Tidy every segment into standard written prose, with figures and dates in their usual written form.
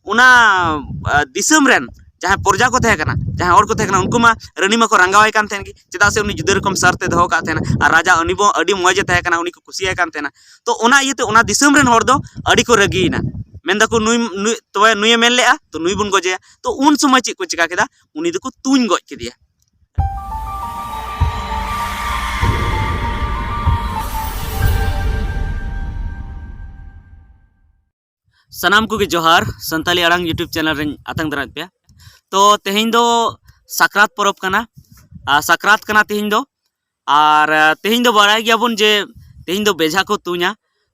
उना दिसम rain जहाँ प्रजा को तहे कना जहाँ और को तहे कना उनको मा रानी मा को रंगावाय कान तहेन की चेदा से उनी जुदा रकम सरते दहो का तहेना और राजा अनिबो अडी मौजे तहे कना उनी को खुशियाय कान तहेना तो उना इयते उना दिसम रेन हर दो अडी को रगीना मेन दको नुई तोय नुई मेन लेआ तो नुई बुन गोजेया तो उन समय चेक को चिका केदा उनी दको तुñ गoj केदिया। सनाम को जोहार संताली आड़ांग यूट्यूब चैनल रे आतंग दरा पे तो तेहें दो साक्रात परब कना साक्रात कना तेहें दो और तेहें दो बाड़ाय गयाबन जे तेहें दो बेझा को तुñा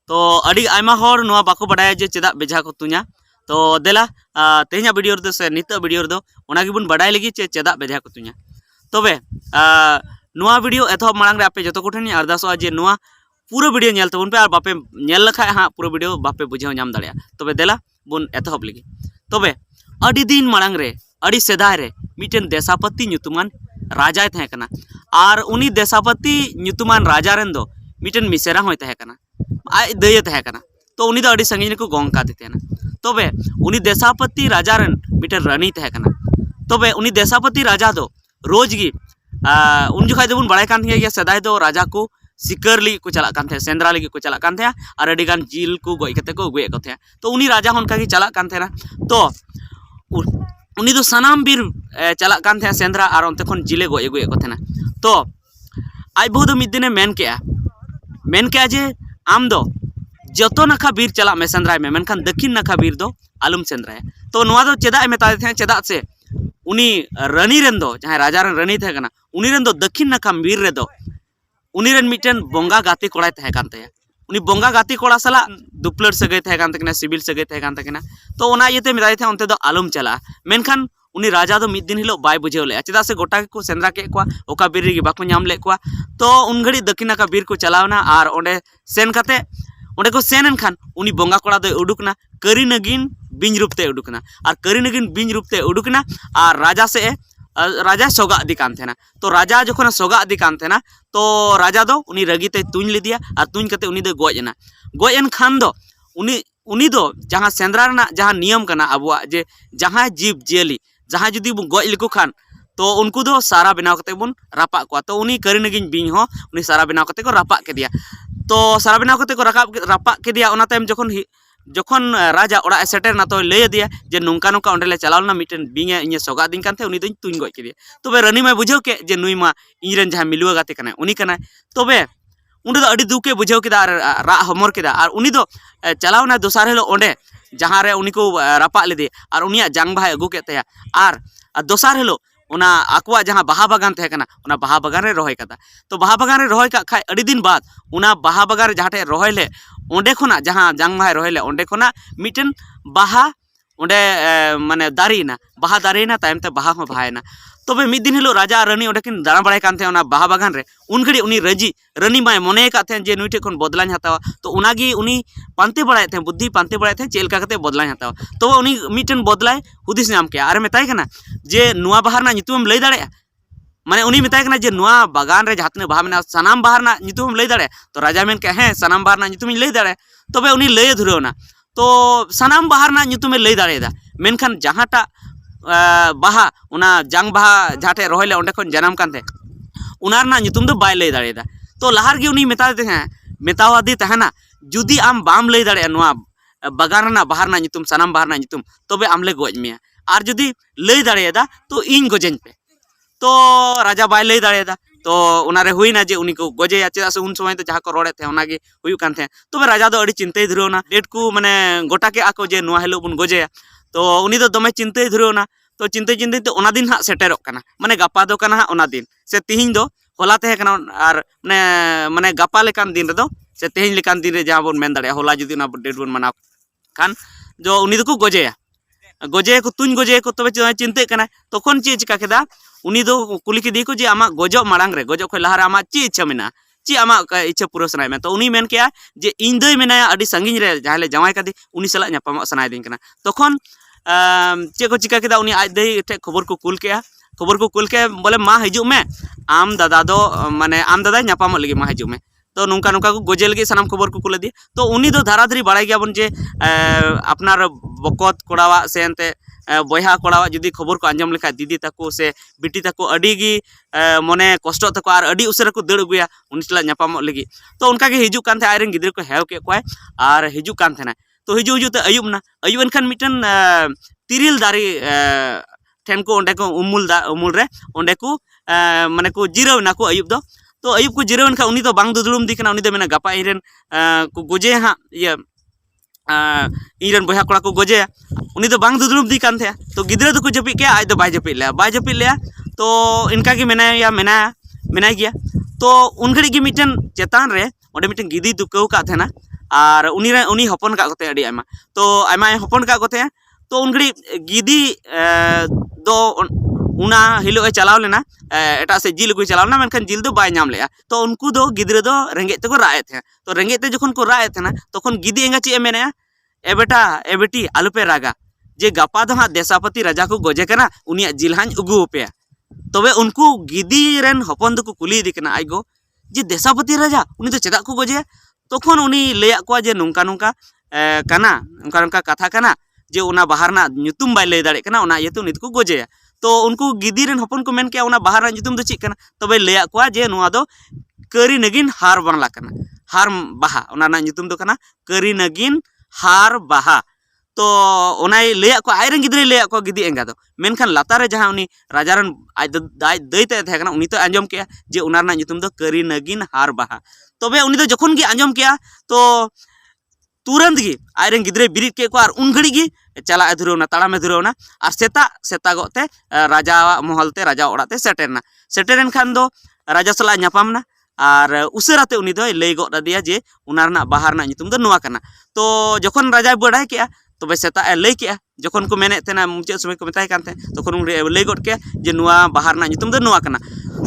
तो अड़ी आयमा हर नोआ बाको बाड़ाय जे चेदा बेझा को तुñा तो देला तेहें वीडियो रे से नित वीडियो रे ओना गिबन बाड़ाय लगी चे चेदा बेझा को तुñा तबे नोआ वीडियो एथो मांग रे आपे जतो कोठेनी अरदासो जे नोआ पूरा वीडियो नेल तबन पे और बापे नेल लखा हाँ पूरा वीडियो बापे बुझाव नाम दाड़िया तबे देला बुन एतहब लगी तबे अड़ी दिन मांग रे अड़ी सेदाय रे मिटेन देशापति ᱧᱩᱛᱩᱢᱟᱱ राजाय तहे कना और उनी देशापति ᱧᱩᱛᱩᱢᱟᱱ राजा रेन दो मिटेन मिसेरा होय तहे कना आय दय तहे कना तो उनी दो अड़ी संगिन को गोंग का देतेना तबे उनी देशापति राजा रेन मिटेन रानी तहे कना तबे उनी देशापति राजा दो रोज गी उन जोखाय दोबन बड़ाय कान थिया सेदाय दो राजा को सिकर लगी को चला थे सेंद्रा लगी को चला थे और अड़ीगान जिल को गई कते को अगुए को थे तो उनी राजा उनका की चला थे तो उनी दो सनाम बीर चला थे सेंद्रा और उनते खन जिले गई अगुए को थे तो आज बहुत मिद दिने मेन के जे आम दो जतो नखा बीर चला में सेंद्राय में मेनखान दक्षिण नखा बीर दो आलम सेंद्राय तो नोआ दो चेदा मेता थे चेदा से उनी रानी रेन दो जहां राजा रेन रानी थे कना उनी रेन दो दक्षिण नखा बीर रे दो उनी रेन मिटन बोंगा गाती कोड़ा तहे कान तया उनी बोंगा गाती कोड़ा सला दुपलर सगै तहे कान तकिना सिबिल सगै तहे कान तकिना तो उना इयते मिदाय थे उनते दो आलम चला मेनखान उनी राजा दो मिद दिन हिलो बाय बुझेव ले चेदा से गोटा को सेंद्रा के को ओका बीर रे बाको नाम ले को तो उन घड़ी दक्षिण का बीर को चलावना और ओंडे सेन काते ओंडे को सेनन खान उनी बोंगा कोड़ा दो उडुकना करी नगिन बिंज रूपते उडुकना और करी नगिन बिंज रूपते उडुकना और राजा से राजा सोगा दी कान थे तो राजा जखन सोगा दी कान थे तो राजा दो उनी रगीते तुñ लिदिया और तुñ कते उनी दो गजना गयन खान दो उनी दो जहाँ सेंद्रा रना जहाँ नियम कना अबुआ जे जहाँ जीव जियली जहाँ जुदी बो गज लिको खान तो उनको दो सारा बनाव कते बन रापा को तो उनी करी नगिन बिंज हो उनी सारा बनाव कते को रापा के दिया तो सारा बनाव कते को रापा के दिया ओना टाइम जखन राजा ओड़ा सेटर ना तो लय दिया जे नोंका नोंका ओंडेले चलावना मिटन बिंगे इने सोगा दिन कान थे उनी दोኝ तुñ गoj के दिया तबे रानी मा बुझाव के जे नुई मा इनरेन जहां मिलुआ गाते कना उनी कना तबे उंडे दो अडी दुके बुझाव केदा और रा हमर केदा और उनी दो चलावना दोसार हेलो ओंडे जहां रे उनी को रापा लेदे और उनिया जांग भाई अगु के तया और दोसार हेलो उना आकुआ जहाँ बाहा बागान थे कना उना बाहा बागान रे रोहय कदा तो बाहा बागान रे रोहय का खाय अडी दिन बाद उना बाहा बागान रे जहाटे रोहय ले ओंडे खोना जहाँ जांग भाई रोहय ले ओंडे खोना मिटन बाहा ओंडे माने दारीना बाहा दारीना तायम ते बाहा हो भायना तबे मिद दिन हिलो राजा रानी ओंडे किन दाना बड़ाय कान थे उना बाहा बागान रे उन घड़ी उनी रानी माय मने का थे जे नुई ठे खन बदलाኝ हतावा तो उनागी उनी पांते बड़ाय थे बुद्धि पांते बड़ाय थे चेलका कते बदलाኝ हतावा तो उनी मिटन बदलाय हुदिस नाम के आर मेताय कना जे नुआ बाहर ना नितुम लय दाड़े माने उनी मेताय कना जे नुआ बागान रे जहातने बाहा मेना सनाम बाहर ना नितुम लय दाड़े तो राजा मेन के हैं सनाम बाहर ना नितुम लय दाड़े तबे उनी लय धुरवना तो सनाम बाहर ना नितुम लय दाड़ेदा मेनखान जहाटा बाहा उना जांग बाहा जहाटे रोहले ओंडे खन जनाम कानते उनार ना नितुम दो बाय लय दाड़ेदा तो लहार गे उनी मेताते हैं मेतावादी तहना जुदी आम बाम लय दाड़े नुआ बागान ना बाहर ना नितुम सनाम बाहर ना नितुम तबे आमले गज मिया और जुदी लय दाड़ेदा तो इन गजें पे तो राजा बाय लय दाड़ेदा तो उनारे हुईना जे उनी को गजेया चेदा से उन समय तो जहाँ को रोड़े थे उनागे हुयु कान थे तबे राजा दो अड़ी चिंताय धुरवना डेट को माने गोटा के आको जे नुआ हेलो बुन गजेया तो उनी दो दमे चिंताय धुरवना तो चिंताय तो ओना दिन हाँ सेटेरोक कना माने गापा दो कना हाँ ओना दिन से तिहिं दो होला तहे कना और माने गापा लेकान दिन रेदो से तिहिं लेकान दिन रे जहाँ बोन मेन दाड़े होला जुदी ओना डेट बोन मनाव खान जो उनी दो को गजेया गजे को तुñ गजे को तबे चिंते कना तखन चे चिका केदा उनी दो कुली के दी को जे आमा गजो मांग रे गजो खय लहार आमा ची इच्छा मेना ची आमा इच्छा पूरा सनाय में तो उनी मेन के जे इन दई मेनाया अडी संगिन रे जहाले जमाय कदी उनी सला न्यापाम सनाय दिन कना तखन चे को चिका केदा उनी आज दई ठे खबर को कुल के बोले मा हिजु में आम दादा दो माने आम दादा न्यापाम लगी मा हिजु में तो नौका नौका को गोजे लगे सानाम खबर को कुले दिए तो उनी दो धाराधरी बाड़ाई गया बन जे अपनार बकत कोड़ावा से एनते बयहा कोड़ावा जुदी खबर को आंजम लेखा दीदी ताको से बिटी ताको अडिगी मने कष्ट ताको और अडी उसरा को दड़ अगुया उनी सला नापामो लगी तो उनका के हिजू कान थे आयरन गिद्र को हेव के कोय और हिजू कान थे ना तो हिजू हिजू ते अयुब ना अयुब एनखान मिटन तिरिल दारी ठेन को ओंडे को उमुल रे ओंडे को माने को जिराव ना को अयुब दो तो अयुब को जिराव एनखा उनी तो बांग दुदुड़ुम दी कना उनी दो मेना गापा इरेन को गोजे हा ये इरेन बयहा कोड़ा को गोजे उनी तो बांग दुदुड़ुम दी कान थे तो गिद्रा तो को जपी के आज तो बाय जपी ले तो इनका की मेना गया तो उन घड़ी की मिटन चेतान रे ओंडे मिटन गिदी दुकौ का थे ना और उनी हपन का कोते अडी आयमा तो आयमा हपन का कोते तो उन घड़ी गिदी दो उना हिलो ए चलाव लेना एटा से जिल को चलाव ना मेनखान जिल दो बाय नाम लेया तो उनको दो गिद्रे दो रेंगे ते को राए थे तो रेंगे ते जखन को राए थे ना तखन गिदी एंगा ची मेने ए बेटा ए बेटी आलुपे रागा जे गपा दो हाँ देशापति राजा को गोजे कना उनिया जिल हां उगु पे तबे उनको गिदी रेन हपन दो को कुली दी कना आइगो जे देशापति राजा उनी तो चेदा को गोजे तखन उनी लेया को जे नुंका नुंका कना उनका उनका कथा कना जे उना बाहर ना ᱧᱩᱛᱩᱢ बाय लय दाड़े कना उना येतु उनी को गोजे तो उनको गिदी रेन हपन को मेन के उना बाहर ना ᱧᱩᱛᱩᱢ दो चिक कना तबे लेया को जे नुआ दो करी नगिन हार बांगला कना हार बाहा उना ना ᱧᱩᱛᱩम दो कना करी नगिन हार बाहा तो उनाय लेया को आयरन गिद्रे लेया को गिदी एंगा दो मेनखान लातारे जहां उनी राजारन आज दैते थे कना उनी तो आंजम के जे उना ना ᱧᱩᱛᱩᱢ दो करी नगिन हार बाहा तबे उनी तो जखन गे आंजम के तो तुरंत गी आयरन गिद्रे बिरिद के को और उन घड़ी गी चला धुरवना ताड़ामे धुरवना और सेता गोते राजा महलते राजा ओड़ाते सेटेरन खान दो राजा सला नापामना और उसराते उनी दो लय गद दिया जे उना रना बाहर ना ᱧᱩᱛᱩᱢ दो नोआ कना तो जखन राजा बड़ाय के तबे सेता लय के जखन को मेने थे ना मुचे समय को मेताय कान थे तखन उनी लय गद के जे नुआ बाहर ना ᱧᱩᱛᱩᱢ दो नोआ कना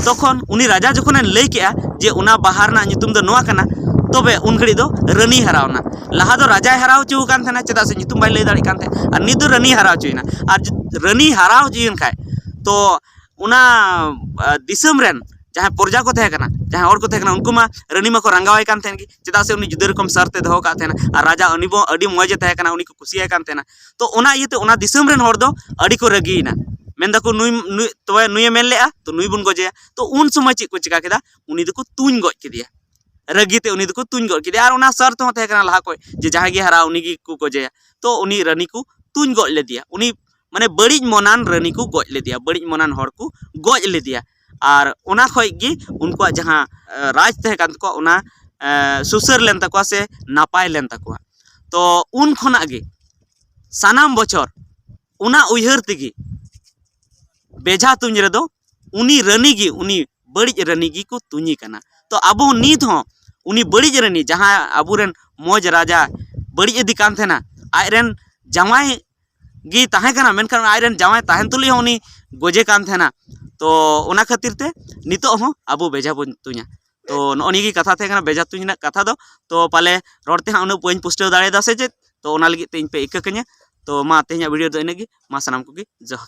तखन उनी राजा जखन लय के जे उना बाहर ना ᱧᱩᱛᱩᱢ दो नोआ कना तबे उन घड़ी दो रानी हरावना लहा दो राजा हराव चु कान थे ना चेदा से ᱧᱩᱛᱩᱢ बाय लय दाड़ी कान थे और नी दो रानी हराव चुइना और रानी हराव जिन खाय तो उना दिसम रेन जहां प्रजा को थे कना जहां और को थे कना उनको मा रानी मा को रंगावाय कान थे चेदा से उनी जुदा रकम सरते दो का थे ना और राजा अनिबो अडी मौजे थे कना उनी को खुशिया कान थे ना तो उना इते उना दिसम रेन हर दो अडी को रगीना मेन दको नुई तोय नुई मेन लेआ तो नुई बुन गोजे तो उन समय ची को चिका केदा उनी दको तुñ गoj केदिया रगीते उनी दको तुñ गoj केदिया और उना शर्त हो थे कना लहा को जे जहां गे हरा उनी गी को गोजे तो उनी रानी को तुñ गoj ले दिया उनी माने बड़िज मनान रानी को गoj ले दिया बड़िज मनान हर को गoj ले दिया और उना खय गी उनको जहां राज थे कान को उना सुसर लेन तको से नापाय लेन तको तो उन खना गे सानाम बचर उना उयहर तिगी बेझा तुñ रे दो उनी रानी गी उनी बड़िज रानी गी को तुñी कना तो अबो नीत हो उनी बड़िज रानी जहां अबुरेन मौज राजा बड़िज इदी कान थे ना आयरन जमाय गी ताहे कना मेनखान आयरन जमाय ताहेन तुली हो उनी गोजे कान थे ना तो उना खातिर ते नितो हो अबो बेझा बन तुñा तो नोनी गी कथा थे कना बेझा तुñ ना कथा दो तो पाले रोडते हा उन बइन पुस्टव दाड़े दा से जे तो उना लगी ते इन पे इका कन्या तो मा तेह냐 वीडियो दो इनेगी मा सनाम को गी जह